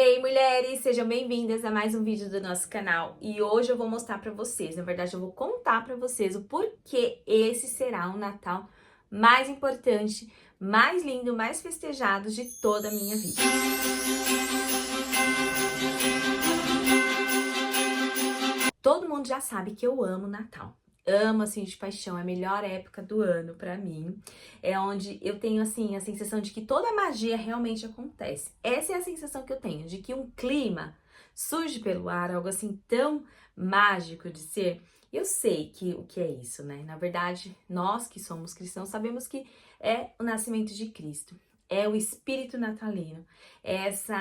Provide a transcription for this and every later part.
Ei, mulheres, sejam bem-vindas a mais um vídeo do nosso canal. E hoje eu vou mostrar pra vocês, na verdade eu vou contar pra vocês o porquê esse será o Natal mais importante, mais lindo, mais festejado de toda a minha vida. Todo mundo já sabe que eu amo Natal. Amo, assim, de paixão, é a melhor época do ano pra mim. É onde eu tenho, assim, a sensação de que toda a magia realmente acontece. Essa é a sensação que eu tenho, de que um clima surge pelo ar, algo assim tão mágico de ser. Eu sei que o que é isso, né? Na verdade, nós que somos cristãos sabemos que é o nascimento de Cristo. É o espírito natalino. É essa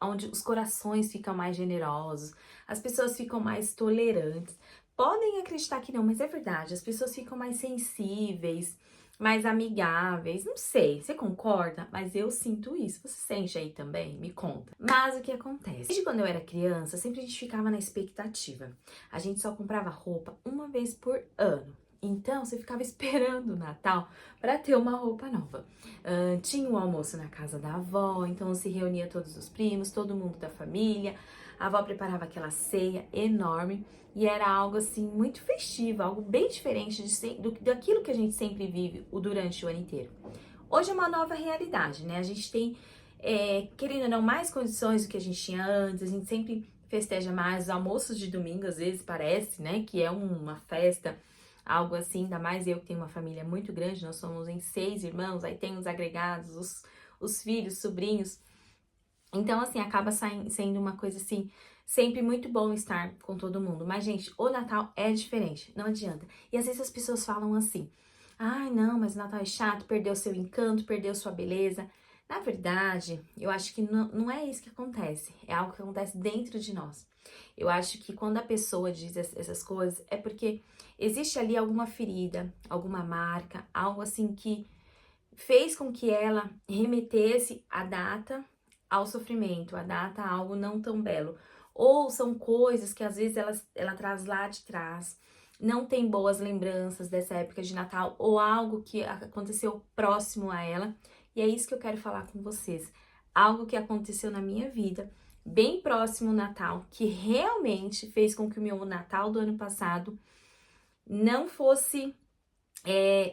onde os corações ficam mais generosos, as pessoas ficam mais tolerantes. Podem acreditar que não, mas é verdade. As pessoas ficam mais sensíveis, mais amigáveis. Não sei, você concorda? Mas eu sinto isso. Você sente aí também? Me conta. Mas o que acontece? Desde quando eu era criança, sempre a gente ficava na expectativa. A gente só comprava roupa uma vez por ano. Então, você ficava esperando o Natal para ter uma roupa nova. Tinha um almoço na casa da avó, então se reunia todos os primos, todo mundo da família. A avó preparava aquela ceia enorme e era algo assim muito festivo, algo bem diferente daquilo que a gente sempre vive durante o ano inteiro. Hoje é uma nova realidade, né? A gente tem, querendo ou não, mais condições do que a gente tinha antes, a gente sempre festeja mais os almoços de domingo, às vezes parece, né, que é uma festa, algo assim, ainda mais eu que tenho uma família muito grande, nós somos em 6 irmãos, aí tem os agregados, os filhos, sobrinhos. Então, assim, acaba sendo uma coisa, assim, sempre muito bom estar com todo mundo. Mas, gente, o Natal é diferente, não adianta. E às vezes as pessoas falam assim, ai, não, mas o Natal é chato, perdeu seu encanto, perdeu sua beleza. Na verdade, eu acho que não é isso que acontece, é algo que acontece dentro de nós. Eu acho que quando a pessoa diz essas coisas, é porque existe ali alguma ferida, alguma marca, algo assim que fez com que ela remetesse a data ao sofrimento, a data a algo não tão belo. Ou são coisas que às vezes ela traz lá de trás, não tem boas lembranças dessa época de Natal, ou algo que aconteceu próximo a ela. E é isso que eu quero falar com vocês. Algo que aconteceu na minha vida, bem próximo ao Natal, que realmente fez com que o meu Natal do ano passado não fosse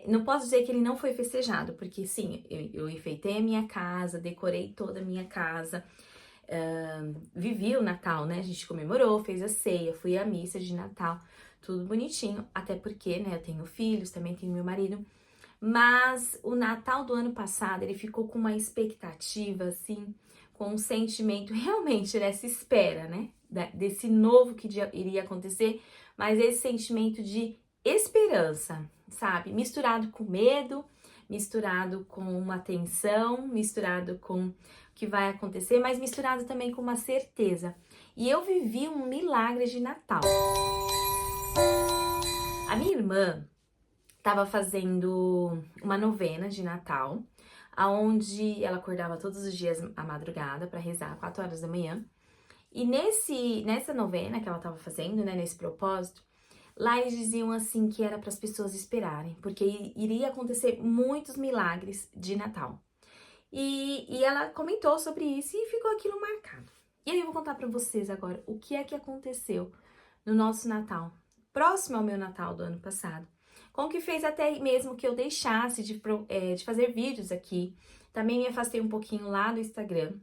não posso dizer que ele não foi festejado, porque sim, eu enfeitei a minha casa, decorei toda a minha casa, vivi o Natal, né? A gente comemorou, fez a ceia, fui à missa de Natal, tudo bonitinho, até porque, né, eu tenho filhos, também tenho meu marido, mas o Natal do ano passado, ele ficou com uma expectativa, assim, com um sentimento realmente dessa espera, né? Desse novo que iria acontecer, mas esse sentimento de esperança, sabe? Misturado com medo, misturado com uma tensão, misturado com o que vai acontecer, mas misturado também com uma certeza. E eu vivi um milagre de Natal. A minha irmã estava fazendo uma novena de Natal, aonde ela acordava todos os dias à madrugada para rezar, 4 horas da manhã. E nessa novena que ela estava fazendo, né, nesse propósito, lá eles diziam assim que era para as pessoas esperarem, porque iria acontecer muitos milagres de Natal. E ela comentou sobre isso e ficou aquilo marcado. E aí eu vou contar para vocês agora o que é que aconteceu no nosso Natal, próximo ao meu Natal do ano passado, com que fez até mesmo que eu deixasse de fazer vídeos aqui. Também me afastei um pouquinho lá do Instagram,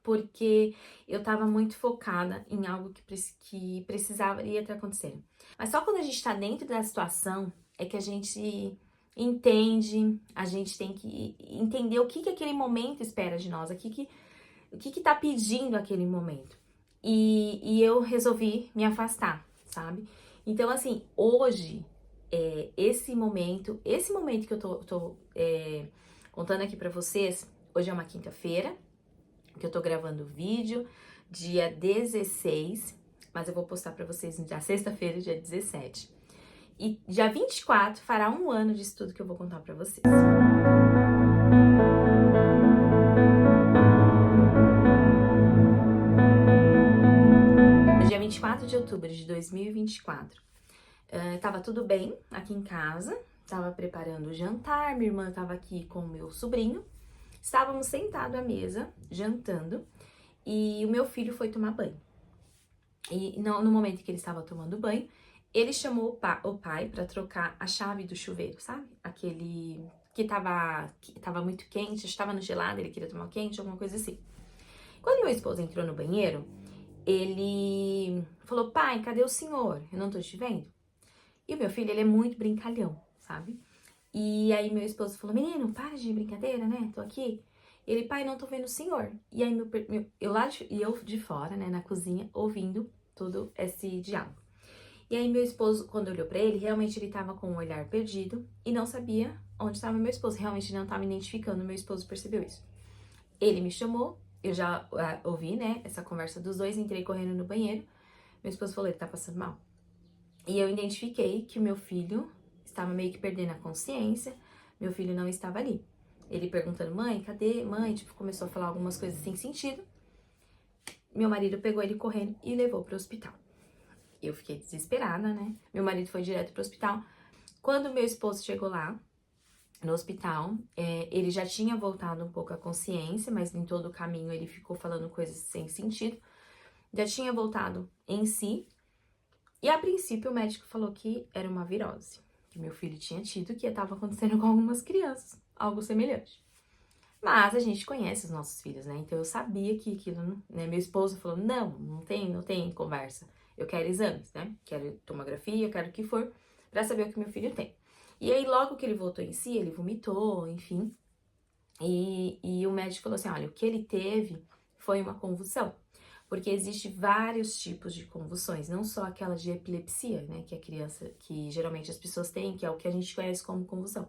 porque eu tava muito focada em algo que precisaria estar acontecendo. Mas só quando a gente tá dentro da situação é que a gente entende, a gente tem que entender o que aquele momento espera de nós, o que tá pedindo aquele momento. E eu resolvi me afastar, sabe? Então, assim, hoje, esse momento que eu tô contando aqui pra vocês, hoje é uma quinta-feira, que eu tô gravando o vídeo, dia 16, mas eu vou postar pra vocês na sexta-feira, dia 17. E dia 24 fará um ano disso tudo que eu vou contar pra vocês. No dia 24 de outubro de 2024, tava tudo bem aqui em casa, tava preparando o jantar, minha irmã tava aqui com o meu sobrinho, estávamos sentados à mesa, jantando, e o meu filho foi tomar banho. E no momento que ele estava tomando banho, ele chamou o pai para trocar a chave do chuveiro, sabe? Aquele que tava muito quente, estava no gelado, ele queria tomar quente, alguma coisa assim. Quando meu esposo entrou no banheiro, ele falou: pai, cadê o senhor? Eu não tô te vendo. E o meu filho, ele é muito brincalhão, sabe? E aí meu esposo falou: menino, para de brincadeira, né? Tô aqui. Ele: pai, não tô vendo o senhor. E aí eu de fora, né, na cozinha, ouvindo todo esse diálogo. E aí meu esposo, quando olhou pra ele, realmente ele tava com um olhar perdido e não sabia onde estava meu esposo. Realmente não tava identificando, meu esposo percebeu isso. Ele me chamou, eu já ouvi, né, essa conversa dos dois, entrei correndo no banheiro. Meu esposo falou: ele tá passando mal. E eu identifiquei que o meu filho estava meio que perdendo a consciência, meu filho não estava ali. Ele perguntando: mãe, cadê? Mãe, tipo, começou a falar algumas coisas sem sentido. Meu marido pegou ele correndo e levou para o hospital. Eu fiquei desesperada, né? Meu marido foi direto pro hospital. Quando meu esposo chegou lá, no hospital, ele já tinha voltado um pouco à consciência, mas em todo o caminho ele ficou falando coisas sem sentido. Já tinha voltado em si. E a princípio o médico falou que era uma virose, que meu filho tinha tido, que estava acontecendo com algumas crianças, algo semelhante. Mas a gente conhece os nossos filhos, né? Então eu sabia que aquilo, né? Meu esposo falou: não tem conversa. Eu quero exames, né? Quero tomografia, quero o que for, pra saber o que meu filho tem. E aí, logo que ele voltou em si, ele vomitou, enfim. E o médico falou assim: olha, o que ele teve foi uma convulsão. Porque existe vários tipos de convulsões, não só aquela de epilepsia, né? Que a criança, que geralmente as pessoas têm, que é o que a gente conhece como convulsão.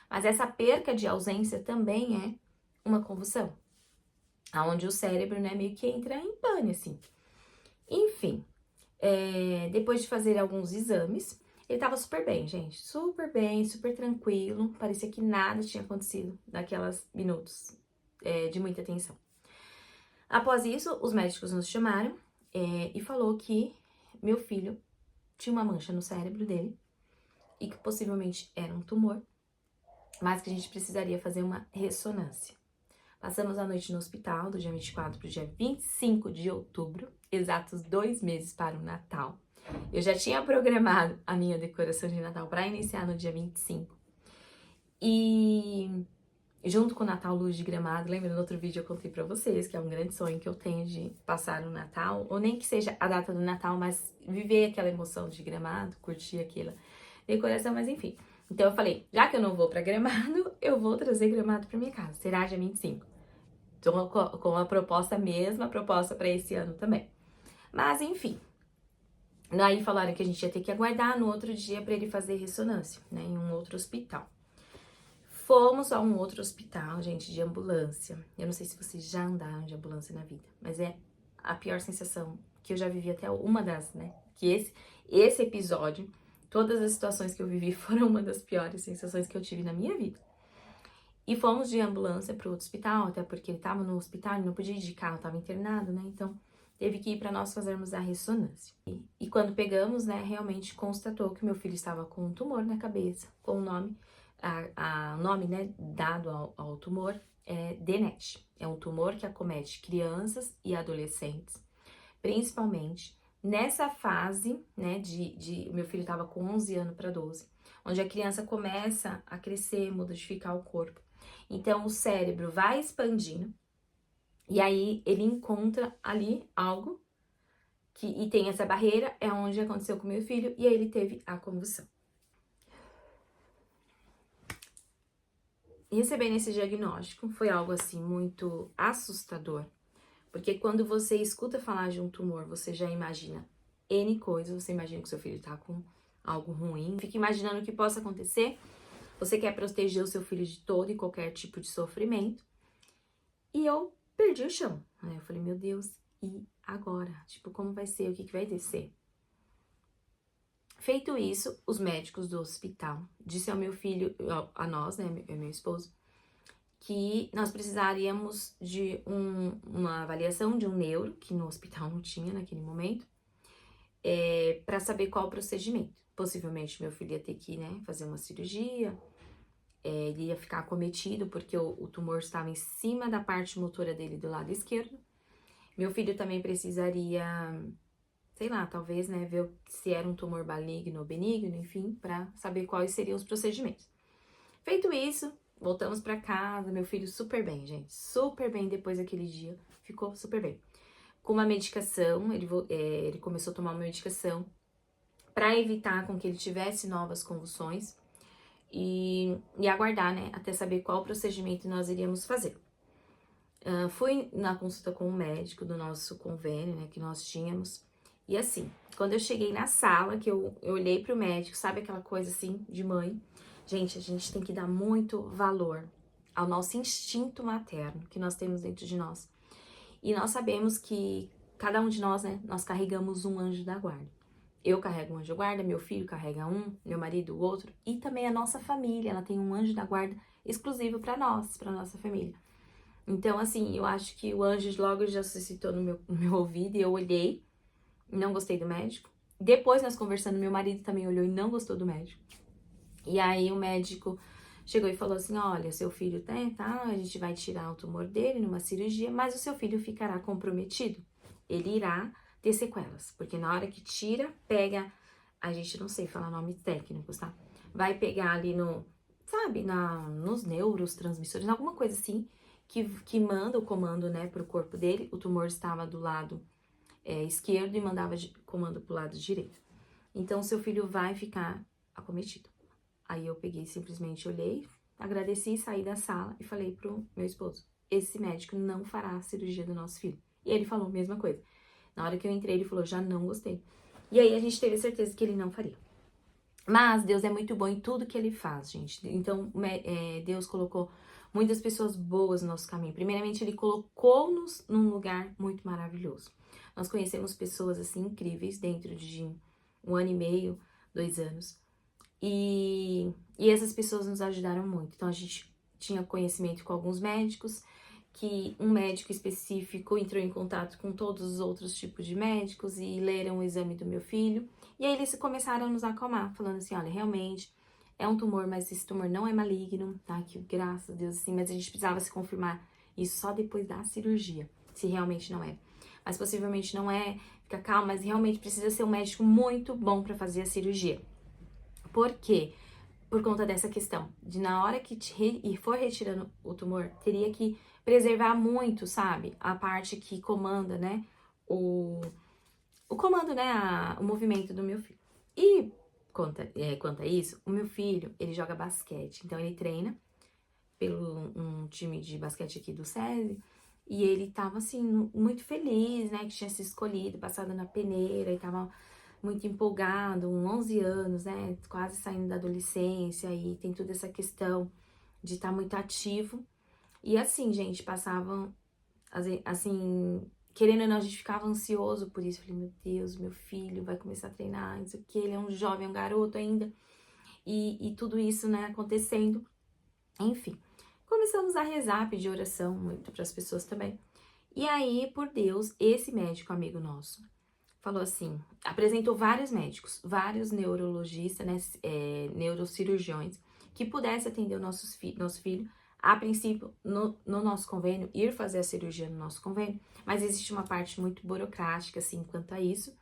Mas essa perca de ausência também é uma convulsão, aonde o cérebro, né, meio que entra em pane, assim. Enfim, depois de fazer alguns exames, ele tava super bem, gente, super bem, super tranquilo, parecia que nada tinha acontecido naquelas minutos de muita tensão. Após isso, os médicos nos chamaram e falou que meu filho tinha uma mancha no cérebro dele e que possivelmente era um tumor, mas que a gente precisaria fazer uma ressonância. Passamos a noite no hospital, do dia 24 para o dia 25 de outubro, exatos 2 meses para o Natal. Eu já tinha programado a minha decoração de Natal para iniciar no dia 25. E junto com o Natal Luz de Gramado, lembra no outro vídeo eu contei pra vocês que é um grande sonho que eu tenho de passar o Natal, ou nem que seja a data do Natal, mas viver aquela emoção de Gramado, curtir aquela decoração, mas enfim. Então eu falei, já que eu não vou pra Gramado, eu vou trazer Gramado pra minha casa, será dia 25. Tô com a proposta, mesma proposta pra esse ano também. Mas enfim, daí falaram que a gente ia ter que aguardar no outro dia pra ele fazer ressonância, né, em um outro hospital. Fomos a um outro hospital, gente, de ambulância. Eu não sei se vocês já andaram de ambulância na vida, mas é a pior sensação que eu já vivi até uma das, né? Que esse episódio, todas as situações que eu vivi foram uma das piores sensações que eu tive na minha vida. E fomos de ambulância para o outro hospital, até porque ele estava no hospital, ele não podia ir de carro, estava internado, né? Então teve que ir para nós fazermos a ressonância. E quando pegamos, né, realmente constatou que meu filho estava com um tumor na cabeça, com o nome nome, né, dado ao tumor é DNET. É um tumor que acomete crianças e adolescentes, principalmente nessa fase, né, meu filho estava com 11 anos para 12, onde a criança começa a crescer, modificar o corpo. Então, o cérebro vai expandindo e aí ele encontra ali algo e tem essa barreira, é onde aconteceu com meu filho, e aí ele teve a convulsão. Recebendo esse diagnóstico foi algo assim muito assustador, porque quando você escuta falar de um tumor, você já imagina N coisas, você imagina que seu filho tá com algo ruim, fica imaginando o que possa acontecer, você quer proteger o seu filho de todo e qualquer tipo de sofrimento, e eu perdi o chão, né? Eu falei, meu Deus, e agora? Tipo, como vai ser? O que vai descer? Feito isso, os médicos do hospital disseram ao meu filho, a nós, né, meu esposo, que nós precisaríamos de uma avaliação de um neuro, que no hospital não tinha naquele momento, para saber qual o procedimento. Possivelmente meu filho ia ter que, né, fazer uma cirurgia, ele ia ficar acometido porque o tumor estava em cima da parte motora dele do lado esquerdo, Meu filho também precisaria, sei lá, talvez, né, ver se era um tumor maligno ou benigno, enfim, pra saber quais seriam os procedimentos. Feito isso, voltamos pra casa, meu filho super bem, gente, super bem depois daquele dia, ficou super bem. Com uma medicação, ele começou a tomar uma medicação pra evitar com que ele tivesse novas convulsões e aguardar, né, até saber qual procedimento nós iríamos fazer. Fui na consulta com o médico do nosso convênio, né, que nós tínhamos, e assim, quando eu cheguei na sala, que eu olhei pro médico, sabe aquela coisa assim, de mãe? Gente, a gente tem que dar muito valor ao nosso instinto materno que nós temos dentro de nós. E nós sabemos que cada um de nós, né, nós carregamos um anjo da guarda. Eu carrego um anjo da guarda, meu filho carrega um, meu marido o outro, e também a nossa família, ela tem um anjo da guarda exclusivo para nós, para nossa família. Então, assim, eu acho que o anjo logo já suscitou no meu ouvido e eu olhei, não gostei do médico. Depois, nós conversando, meu marido também olhou e não gostou do médico. E aí, o médico chegou e falou assim, olha, seu filho tem, tá? A gente vai tirar o tumor dele numa cirurgia, mas o seu filho ficará comprometido. Ele irá ter sequelas, porque na hora que tira, pega, a gente não sei falar nomes técnicos, tá? Vai pegar ali no, sabe, nos neurotransmissores, alguma coisa assim, que manda o comando, né, pro corpo dele. O tumor estava do lado esquerdo e mandava comando pro lado direito. Então, seu filho vai ficar acometido. Aí eu peguei, simplesmente olhei, agradeci, saí da sala e falei pro meu esposo, esse médico não fará a cirurgia do nosso filho. E ele falou a mesma coisa. Na hora que eu entrei, ele falou, já não gostei. E aí a gente teve certeza que ele não faria. Mas Deus é muito bom em tudo que ele faz, gente. Então, Deus colocou muitas pessoas boas no nosso caminho. Primeiramente, ele colocou-nos num lugar muito maravilhoso. Nós conhecemos pessoas, assim, incríveis dentro de 1 ano e meio, 2 anos. E essas pessoas nos ajudaram muito. Então, a gente tinha conhecimento com alguns médicos, que um médico específico entrou em contato com todos os outros tipos de médicos e leram o exame do meu filho. E aí eles começaram a nos acalmar, falando assim, olha, realmente é um tumor, mas esse tumor não é maligno, tá? Que graças a Deus, assim, mas a gente precisava se confirmar isso só depois da cirurgia, se realmente não é. Mas possivelmente não é, fica calmo, mas realmente precisa ser um médico muito bom para fazer a cirurgia. Por quê? Por conta dessa questão, de na hora que for retirando o tumor, teria que preservar muito, sabe? A parte que comanda, né? O comando, né? O movimento do meu filho. E quanto a isso, o meu filho, ele joga basquete. Então, ele treina pelo um time de basquete aqui do SESI. E ele tava, assim, muito feliz, né? Que tinha se escolhido, passado na peneira e tava muito empolgado, 11 anos, né? Quase saindo da adolescência e tem toda essa questão de estar muito ativo. E assim, gente, passavam, assim, querendo ou não, a gente ficava ansioso por isso. Falei, meu Deus, meu filho vai começar a treinar, isso aqui, ele é um jovem, um garoto ainda. E tudo isso, né, acontecendo. Enfim, começamos a rezar, pedir oração muito para as pessoas também. E aí, por Deus, esse médico amigo nosso falou assim, apresentou vários médicos, vários neurologistas, né, neurocirurgiões, que pudessem atender o nosso filho, a princípio, no nosso convênio, ir fazer a cirurgia no nosso convênio, mas existe uma parte muito burocrática, assim, quanto a isso,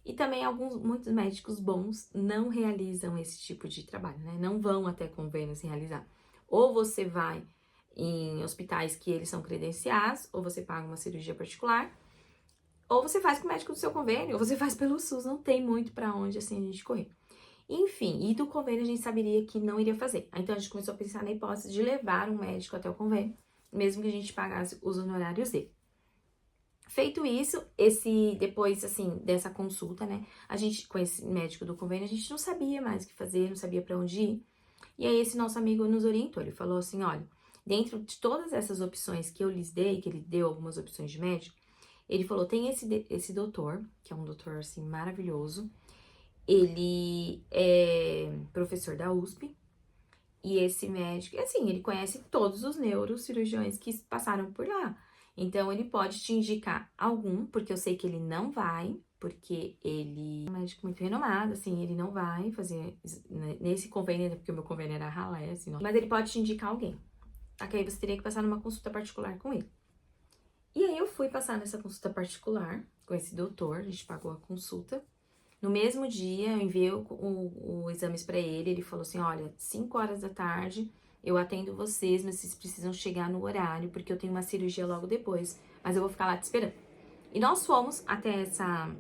e também muitos médicos bons não realizam esse tipo de trabalho, né, não vão até convênios realizar. Ou você vai em hospitais que eles são credenciados, ou você paga uma cirurgia particular, ou você faz com o médico do seu convênio, ou você faz pelo SUS, não tem muito pra onde, assim, a gente correr. Enfim, e do convênio a gente saberia que não iria fazer. Então, a gente começou a pensar na hipótese de levar um médico até o convênio, mesmo que a gente pagasse os honorários dele. Feito isso, depois, assim, dessa consulta, né, a gente, com esse médico do convênio, a gente não sabia mais o que fazer, não sabia pra onde ir. E aí, esse nosso amigo nos orientou, ele falou assim, olha, dentro de todas essas opções que eu lhes dei, que ele deu algumas opções de médico, ele falou, tem esse doutor, que é um doutor, assim, maravilhoso. Ele é professor da USP. E esse médico, assim, ele conhece todos os neurocirurgiões que passaram por lá. Então, ele pode te indicar algum, porque eu sei que ele não vai, porque ele é um médico muito renomado, assim, ele não vai fazer nesse convênio, porque o meu convênio era ralé, assim, não. Mas ele pode te indicar alguém. Aí você teria que passar numa consulta particular com ele. E aí eu fui passar nessa consulta particular com esse doutor, a gente pagou a consulta. No mesmo dia, eu enviei o exames para ele, ele falou assim, olha, 5 horas da tarde eu atendo vocês, mas vocês precisam chegar no horário, porque eu tenho uma cirurgia logo depois, mas eu vou ficar lá te esperando. E nós fomos até essa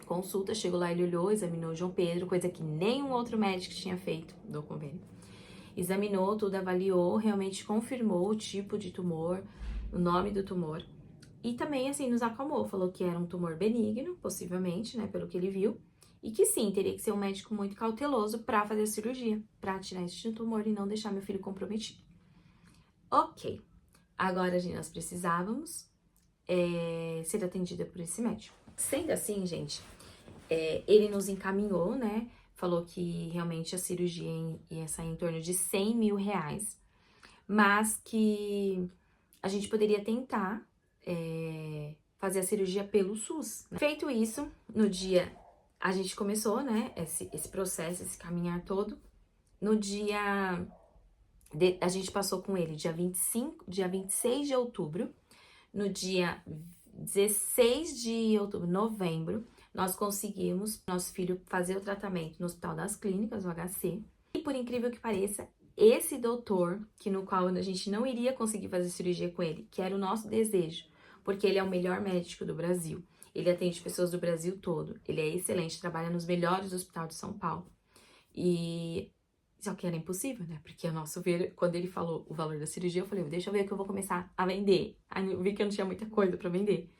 consulta, chegou lá, ele olhou, examinou o João Pedro, coisa que nenhum outro médico tinha feito do convênio. Examinou tudo, avaliou, realmente confirmou o tipo de tumor, o nome do tumor. E também, assim, nos acalmou, falou que era um tumor benigno, possivelmente, né, pelo que ele viu. E que sim, teria que ser um médico muito cauteloso para fazer a cirurgia, para tirar esse tumor e não deixar meu filho comprometido. Ok, agora nós precisávamos ser atendida por esse médico. Sendo assim, gente, ele nos encaminhou, né, falou que realmente a cirurgia ia sair em torno de 100 mil reais, mas que a gente poderia tentar fazer a cirurgia pelo SUS. Né? Feito isso, no dia, a gente começou, né, esse processo, esse caminhar todo. No dia, a gente passou com ele dia 26 de outubro, no dia 16 de outubro, novembro, nós conseguimos nosso filho fazer o tratamento no Hospital das Clínicas, o HC. E por incrível que pareça, esse doutor, no qual a gente não iria conseguir fazer cirurgia com ele, que era o nosso desejo, porque ele é o melhor médico do Brasil. Ele atende pessoas do Brasil todo. Ele é excelente, trabalha nos melhores hospitais de São Paulo. E só que era impossível, né? Porque o nosso ver, quando ele falou o valor da cirurgia, eu falei, deixa eu ver que eu vou começar a vender. Aí eu vi que eu não tinha muita coisa pra vender,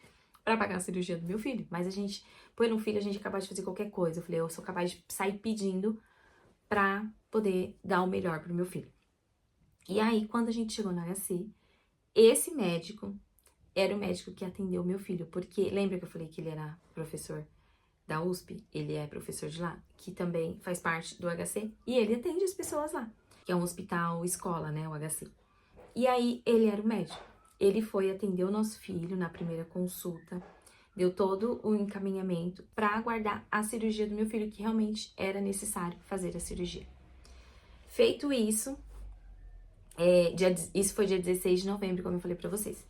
pra pagar a cirurgia do meu filho. Mas a gente, por um filho, a gente é capaz de fazer qualquer coisa. Eu falei, eu sou capaz de sair pedindo pra poder dar o melhor pro meu filho. E aí, quando a gente chegou no HC, esse médico era o médico que atendeu meu filho, porque lembra que eu falei que ele era professor da USP? Ele é professor de lá, que também faz parte do HC, e ele atende as pessoas lá, que é um hospital escola, né, o HC. E aí, ele era o médico. Ele foi atender o nosso filho na primeira consulta, deu todo o encaminhamento para aguardar a cirurgia do meu filho, que realmente era necessário fazer a cirurgia. Feito isso, isso foi dia 16 de novembro, como eu falei para vocês.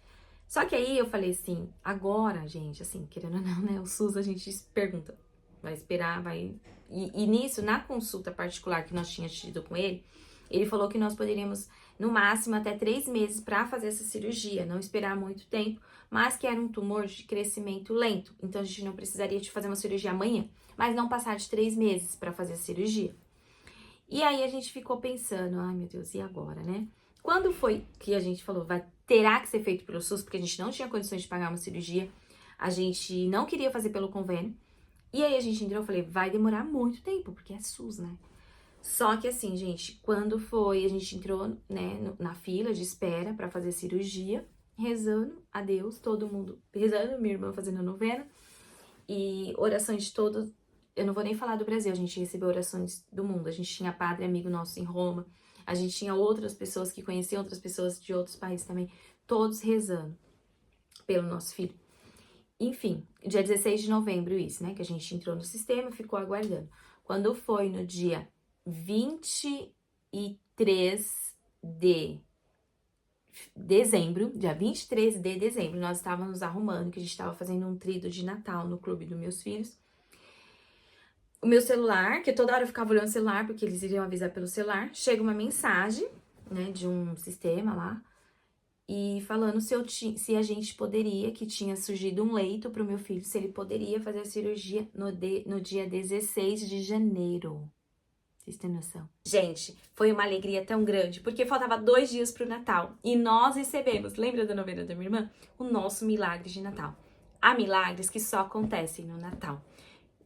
Só que aí eu falei assim, agora, gente, assim, querendo ou não, né, o SUS a gente pergunta, vai esperar, vai... E nisso, na consulta particular que nós tínhamos tido com ele falou que nós poderíamos, no máximo, até 3 meses para fazer essa cirurgia, não esperar muito tempo, mas que era um tumor de crescimento lento, então a gente não precisaria de fazer uma cirurgia amanhã, mas não passar de 3 meses para fazer a cirurgia. E aí a gente ficou pensando, ai meu Deus, e agora, né? Quando foi que a gente falou, terá que ser feito pelo SUS, porque a gente não tinha condições de pagar uma cirurgia, a gente não queria fazer pelo convênio, e aí a gente entrou, eu falei, vai demorar muito tempo, porque é SUS, né? Só que assim, gente, quando foi, a gente entrou, né, na fila de espera pra fazer cirurgia, rezando a Deus, todo mundo rezando, minha irmã fazendo a novena, e orações de todos, eu não vou nem falar do Brasil, a gente recebeu orações do mundo, a gente tinha padre amigo nosso em Roma, a gente tinha outras pessoas que conheciam outras pessoas de outros países também, todos rezando pelo nosso filho. Enfim, dia 16 de novembro isso, né, que a gente entrou no sistema, ficou aguardando. Quando foi no dia 23 de dezembro, dia 23 de dezembro, nós estávamos nos arrumando, que a gente estava fazendo um tríduo de Natal no clube dos meus filhos. O meu celular, que toda hora eu ficava olhando o celular, porque eles iriam avisar pelo celular, chega uma mensagem, né, de um sistema lá, e falando se a gente poderia, que tinha surgido um leito pro meu filho, se ele poderia fazer a cirurgia no dia 16 de janeiro. Vocês têm noção? Gente, foi uma alegria tão grande, porque faltava 2 dias pro Natal, e nós recebemos, lembra da novena da minha irmã? O nosso milagre de Natal. Há milagres que só acontecem no Natal.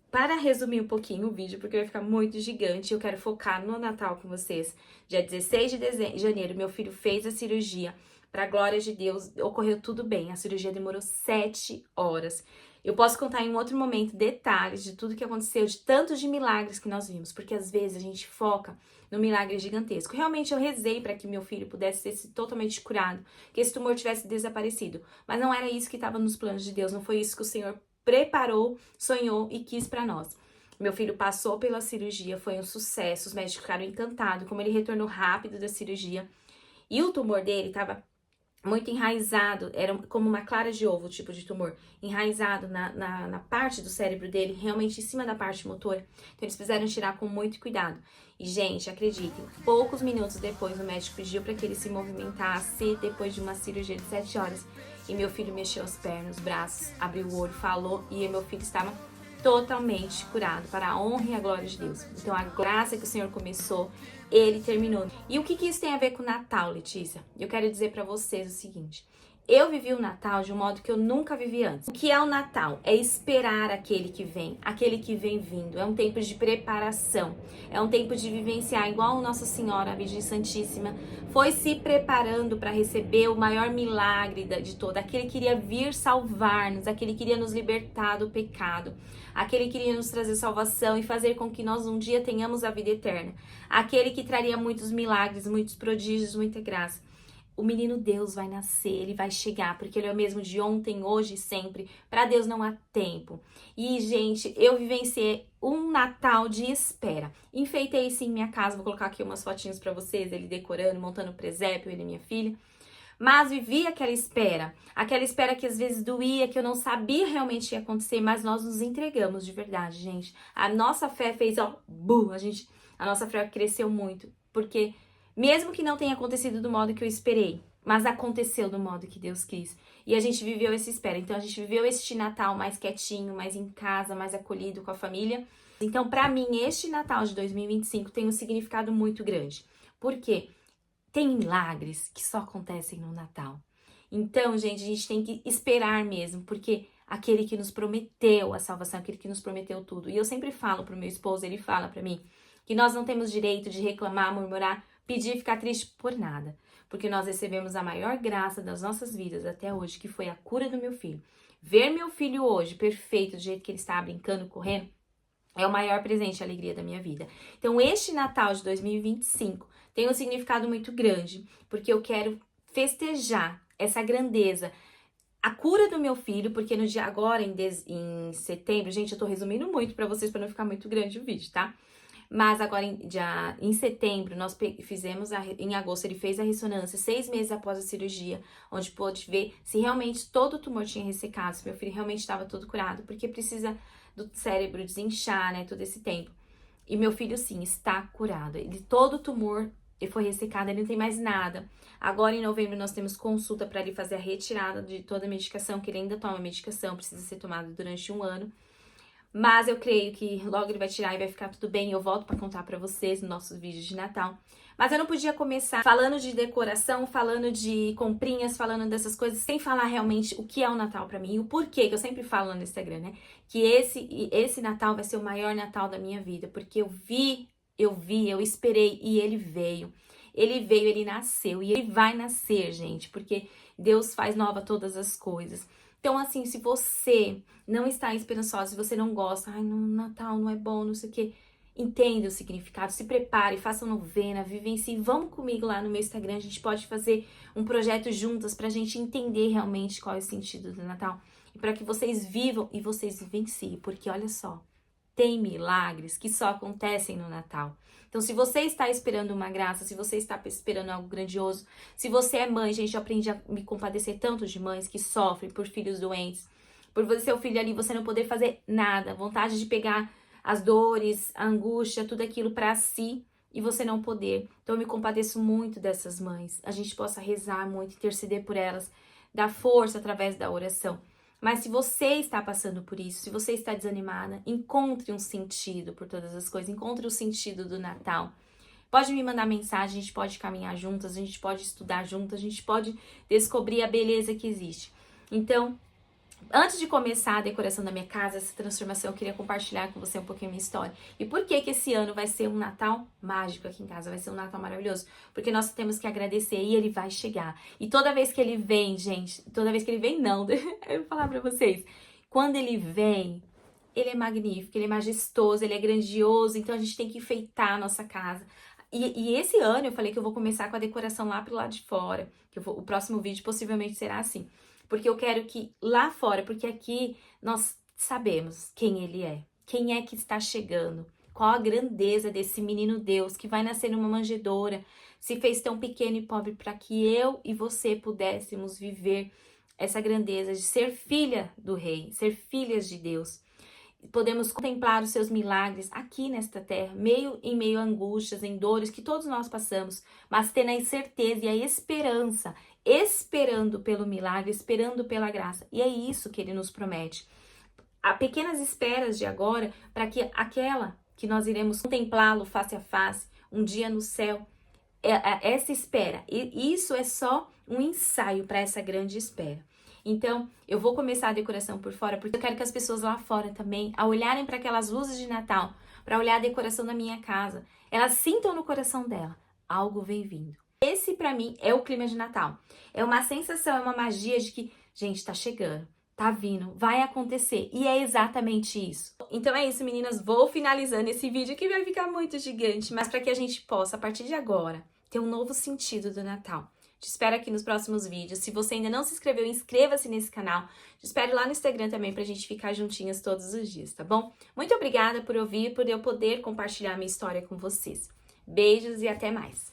Para resumir um pouquinho o vídeo, porque vai ficar muito gigante, eu quero focar no Natal com vocês. Dia 16 de janeiro, meu filho fez a cirurgia. Para a glória de Deus, ocorreu tudo bem. A cirurgia demorou 7 horas. Eu posso contar em um outro momento detalhes de tudo que aconteceu, de tantos de milagres que nós vimos, porque às vezes a gente foca no milagre gigantesco. Realmente eu rezei para que meu filho pudesse ser totalmente curado, que esse tumor tivesse desaparecido. Mas não era isso que estava nos planos de Deus, não foi isso que o Senhor preparou, sonhou e quis para nós. Meu filho passou pela cirurgia, foi um sucesso, os médicos ficaram encantados, como ele retornou rápido da cirurgia. E o tumor dele estava muito enraizado, era como uma clara de ovo, o tipo de tumor, enraizado na parte do cérebro dele, realmente em cima da parte motora. Então eles precisaram tirar com muito cuidado. E, gente, acreditem, poucos minutos depois o médico pediu para que ele se movimentasse depois de uma cirurgia de 7 horas. E meu filho mexeu as pernas, os braços, abriu o olho, falou, e meu filho estava totalmente curado, para a honra e a glória de Deus. Então a graça que o Senhor começou, Ele terminou. E o que isso tem a ver com o Natal, Letícia? Eu quero dizer para vocês o seguinte: eu vivi o Natal de um modo que eu nunca vivi antes. O que é o Natal? É esperar aquele que vem vindo. É um tempo de preparação. É um tempo de vivenciar, igual Nossa Senhora, a Virgem Santíssima, foi se preparando para receber o maior milagre de todo. Aquele que iria vir salvar-nos, aquele que iria nos libertar do pecado, aquele que iria nos trazer salvação e fazer com que nós um dia tenhamos a vida eterna. Aquele que traria muitos milagres, muitos prodígios, muita graça. O menino Deus vai nascer, ele vai chegar, porque ele é o mesmo de ontem, hoje e sempre. Para Deus não há tempo. E, gente, eu vivenciei um Natal de espera. Enfeitei sim minha casa, vou colocar aqui umas fotinhos para vocês, ele decorando, montando o presépio, ele e minha filha. Mas vivi aquela espera que às vezes doía, que eu não sabia realmente o que ia acontecer, mas nós nos entregamos de verdade, gente. A nossa fé fez, ó, a nossa fé cresceu muito, porque mesmo que não tenha acontecido do modo que eu esperei, mas aconteceu do modo que Deus quis. E a gente viveu essa espera. Então a gente viveu este Natal mais quietinho, mais em casa, mais acolhido com a família. Então, para mim, este Natal de 2025 tem um significado muito grande. Por quê? Tem milagres que só acontecem no Natal. Então, gente, a gente tem que esperar mesmo, porque aquele que nos prometeu a salvação, aquele que nos prometeu tudo. E eu sempre falo pro meu esposo, ele fala para mim, que nós não temos direito de reclamar, murmurar, pedir e ficar triste por nada. Porque nós recebemos a maior graça das nossas vidas até hoje, que foi a cura do meu filho. Ver meu filho hoje, perfeito, do jeito que ele está brincando, correndo, é o maior presente e alegria da minha vida. Então, este Natal de 2025 tem um significado muito grande, porque eu quero festejar essa grandeza, a cura do meu filho, porque no dia agora, em setembro, gente, eu tô resumindo muito pra vocês, pra não ficar muito grande o vídeo, tá? Mas agora, em setembro, nós fizemos, em agosto, ele fez a ressonância, 6 meses após a cirurgia, onde pôde ver se realmente todo o tumor tinha ressecado, se meu filho realmente estava todo curado, porque precisa do cérebro desinchar, né, todo esse tempo. E meu filho, sim, está curado. Todo o tumor foi ressecado, ele não tem mais nada. Agora, em novembro, nós temos consulta para ele fazer a retirada de toda a medicação, que ele ainda toma medicação, precisa ser tomada durante 1 ano. Mas eu creio que logo ele vai tirar e vai ficar tudo bem. Eu volto para contar para vocês no nosso vídeo de Natal. Mas eu não podia começar falando de decoração, falando de comprinhas, falando dessas coisas, sem falar realmente o que é o Natal para mim e o porquê, que eu sempre falo no Instagram, né? Que esse Natal vai ser o maior Natal da minha vida, porque eu esperei e ele veio. Ele veio, ele nasceu e ele vai nascer, gente, porque Deus faz nova todas as coisas. Então, assim, se você não está esperançosa, se você não gosta, ai, no Natal não é bom, não sei o quê, entenda o significado, se prepare, faça novena, vivencie, vamos comigo lá no meu Instagram, a gente pode fazer um projeto juntas pra gente entender realmente qual é o sentido do Natal e para que vocês vivam e vocês vivenciem, porque olha só, tem milagres que só acontecem no Natal. Então, se você está esperando uma graça, se você está esperando algo grandioso, se você é mãe, gente, eu aprendi a me compadecer tanto de mães que sofrem por filhos doentes, por você ser o filho ali, você não poder fazer nada, vontade de pegar as dores, a angústia, tudo aquilo para si e você não poder. Então, eu me compadeço muito dessas mães. A gente possa rezar muito, interceder por elas, dar força através da oração. Mas se você está passando por isso, se você está desanimada, encontre um sentido por todas as coisas, encontre o sentido do Natal. Pode me mandar mensagem, a gente pode caminhar juntas, a gente pode estudar juntas, a gente pode descobrir a beleza que existe. Então, antes de começar a decoração da minha casa, essa transformação, eu queria compartilhar com você um pouquinho a minha história. E por que esse ano vai ser um Natal mágico aqui em casa, vai ser um Natal maravilhoso? Porque nós temos que agradecer e ele vai chegar. E toda vez que ele vem, gente, toda vez que ele vem, não, eu vou falar pra vocês. Quando ele vem, ele é magnífico, ele é majestoso, ele é grandioso, então a gente tem que enfeitar a nossa casa. E esse ano eu falei que eu vou começar com a decoração lá pro lado de fora, o próximo vídeo possivelmente será assim. Porque eu quero que lá fora, porque aqui nós sabemos quem ele é. Quem é que está chegando? Qual a grandeza desse menino Deus que vai nascer numa manjedoura, se fez tão pequeno e pobre para que eu e você pudéssemos viver essa grandeza de ser filha do Rei, ser filhas de Deus. Podemos contemplar os seus milagres aqui nesta terra, em meio a angústias, em dores que todos nós passamos, mas tendo a certeza e a esperança, esperando pelo milagre, esperando pela graça. E é isso que ele nos promete. Há pequenas esperas de agora para que aquela que nós iremos contemplá-lo face a face, um dia no céu, essa espera. E isso é só um ensaio para essa grande espera. Então, eu vou começar a decoração por fora, porque eu quero que as pessoas lá fora também, ao olharem para aquelas luzes de Natal, para olhar a decoração da minha casa, elas sintam no coração dela, algo vem vindo. Esse, para mim, é o clima de Natal. É uma sensação, é uma magia de que, gente, tá chegando, tá vindo, vai acontecer. E é exatamente isso. Então é isso, meninas. Vou finalizando esse vídeo que vai ficar muito gigante, mas para que a gente possa, a partir de agora, ter um novo sentido do Natal. Te espero aqui nos próximos vídeos. Se você ainda não se inscreveu, inscreva-se nesse canal. Te espero lá no Instagram também pra gente ficar juntinhas todos os dias, tá bom? Muito obrigada por ouvir, por eu poder compartilhar minha história com vocês. Beijos e até mais!